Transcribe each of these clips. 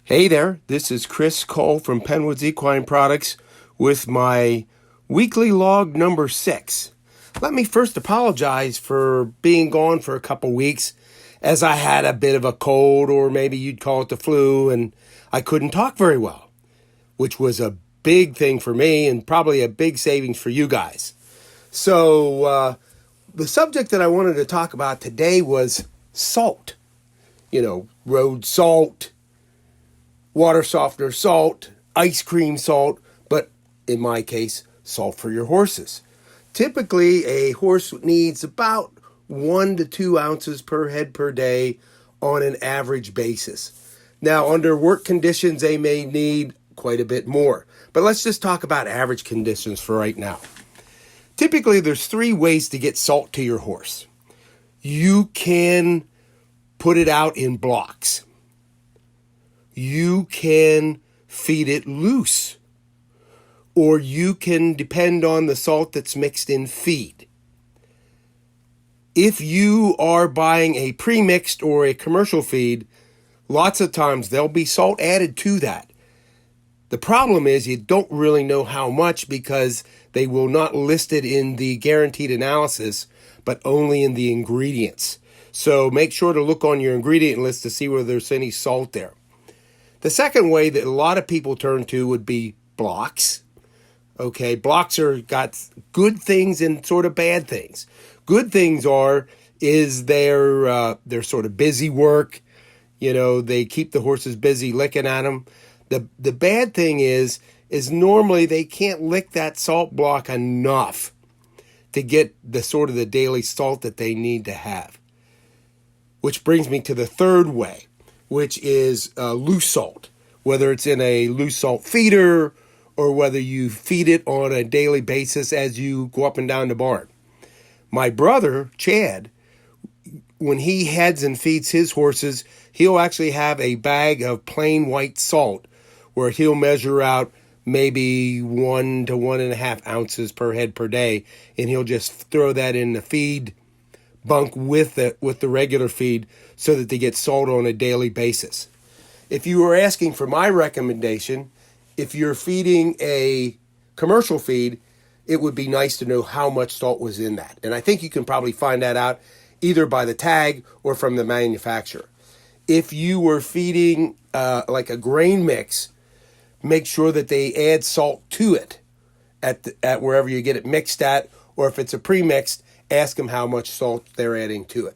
Hey there, this is Chris Cole from Pennwoods Equine Products with my weekly log number 6. Let me first apologize for being gone for a couple weeks as I had a bit of a cold, or maybe you'd call it the flu, and I couldn't talk very well, which was a big thing for me and probably a big savings for you guys. So the subject that I wanted to talk about today was salt. Road salt, water softener salt, ice cream salt, but in my case, salt for your horses. Typically, a horse needs about 1 to 2 ounces per head per day on an average basis. Now, under work conditions, they may need quite a bit more. But let's just talk about average conditions for right now. Typically, there's 3 ways to get salt to your horse. You can put it out in blocks. You can feed it loose, or you can depend on the salt that's mixed in feed. If you are buying a pre-mixed or a commercial feed, lots of times there'll be salt added to that. The problem is you don't really know how much because they will not list it in the guaranteed analysis, but only in the ingredients. So make sure to look on your ingredient list to see whether there's any salt there. The second way that a lot of people turn to would be blocks. Okay, blocks got good things and sort of bad things. Good things is they're sort of busy work. They keep the horses busy licking at them. The bad thing is normally they can't lick that salt block enough to get the daily salt that they need to have. Which brings me to the third way, which is loose salt, whether it's in a loose salt feeder or whether you feed it on a daily basis as you go up and down the barn. My brother, Chad, when he heads and feeds his horses, he'll actually have a bag of plain white salt where he'll measure out maybe 1 to 1.5 ounces per head per day, and he'll just throw that in the feed bunk with the regular feed so that they get salt on a daily basis. If you were asking for my recommendation, if you're feeding a commercial feed, it would be nice to know how much salt was in that. And I think you can probably find that out either by the tag or from the manufacturer. If you were feeding like a grain mix, make sure that they add salt to it at wherever you get it mixed at, or if it's a pre-mixed, ask them how much salt they're adding to it.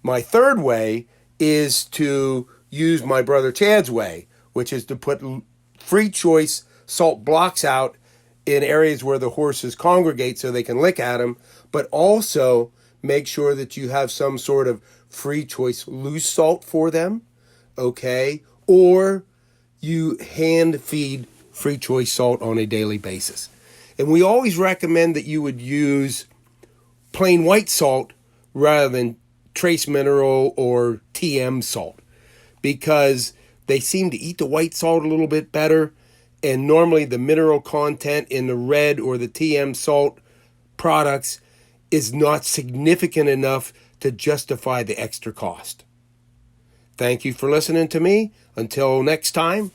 My third way is to use my brother Chad's way, which is to put free choice salt blocks out in areas where the horses congregate so they can lick at them, but also make sure that you have some sort of free choice loose salt for them, okay? Or you hand feed free choice salt on a daily basis. And we always recommend that you would use plain white salt rather than trace mineral or TM salt, because they seem to eat the white salt a little bit better, and normally the mineral content in the red or the TM salt products is not significant enough to justify the extra cost. Thank you for listening to me. Until next time,